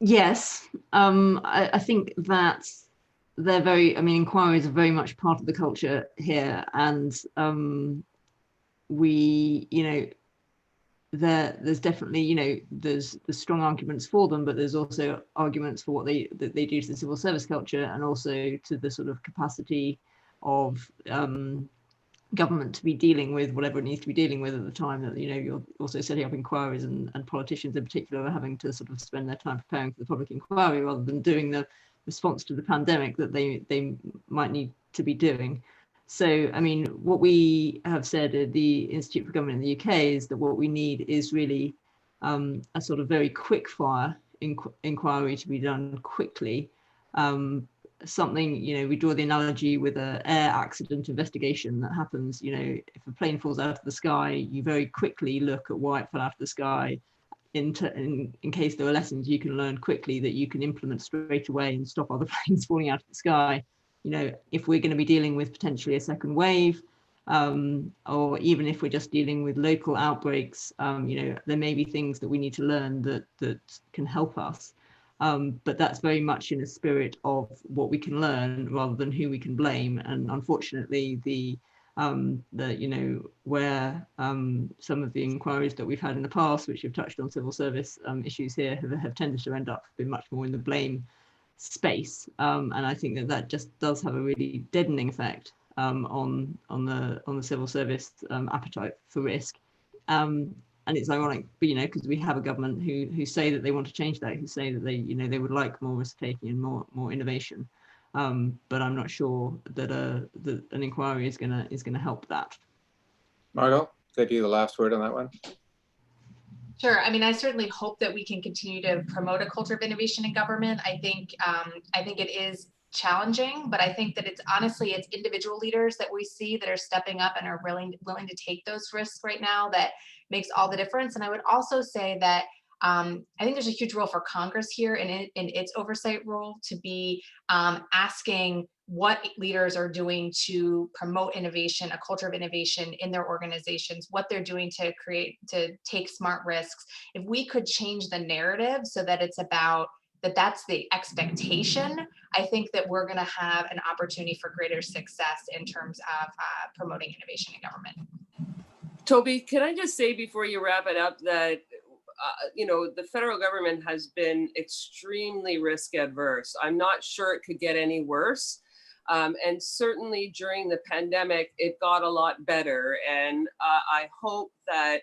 Yes, I think that they're very, inquiries are very much part of the culture here, and there's definitely, there's strong arguments for them, but there's also arguments for what they do to the civil service culture, and also to the sort of capacity of government to be dealing with whatever it needs to be dealing with at the time that, you're also setting up inquiries, and politicians in particular are having to sort of spend their time preparing for the public inquiry rather than doing the response to the pandemic that they might need to be doing. So, what we have said at the Institute for Government in the UK is that what we need is really a sort of very quick fire inquiry to be done quickly. Something, we draw the analogy with an air accident investigation that happens, if a plane falls out of the sky, you very quickly look at why it fell out of the sky. In case there are lessons you can learn quickly that you can implement straight away and stop other planes falling out of the sky. If we're going to be dealing with potentially a second wave, or even if we're just dealing with local outbreaks, there may be things that we need to learn that can help us. But that's very much in a spirit of what we can learn rather than who we can blame. And unfortunately, where some of the inquiries that we've had in the past, which have touched on civil service issues here, have tended to end up being much more in the blame space. And I think that just does have a really deadening effect on the civil service appetite for risk. And it's ironic, because we have a government who say that they want to change that, who say that they would like more risk taking and more innovation. But I'm not sure that an inquiry is gonna help that. Margot, give you the last word on that one. Sure. I mean, I certainly hope that we can continue to promote a culture of innovation in government. I think it is challenging, but I think that it's individual leaders that we see that are stepping up and are willing to take those risks right now that makes all the difference. And I would also say that I think there's a huge role for Congress here in its oversight role to be asking what leaders are doing to promote innovation, a culture of innovation in their organizations, what they're doing to take smart risks. If we could change the narrative so that it's about that's the expectation, I think that we're going to have an opportunity for greater success in terms of promoting innovation in government. Toby, can I just say before you wrap it up that the federal government has been extremely risk adverse. I'm not sure it could get any worse. And certainly during the pandemic, it got a lot better. And I hope that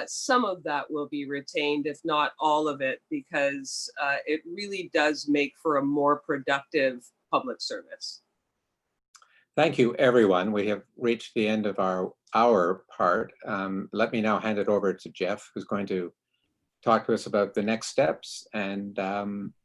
some of that will be retained, if not all of it, because it really does make for a more productive public service. Thank you, everyone. We have reached the end of our part. Let me now hand it over to Jeff, who's going to talk to us about the next steps. And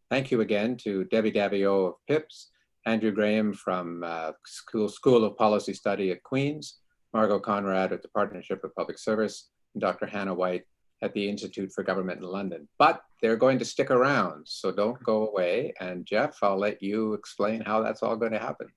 thank you again to Debbie Davio of PIPS, Andrew Graham from School of Policy Study at Queen's, Margot Conrad at the Partnership of Public Service, and Dr. Hannah White at the Institute for Government in London. But they're going to stick around, so don't go away. And Jeff, I'll let you explain how that's all going to happen.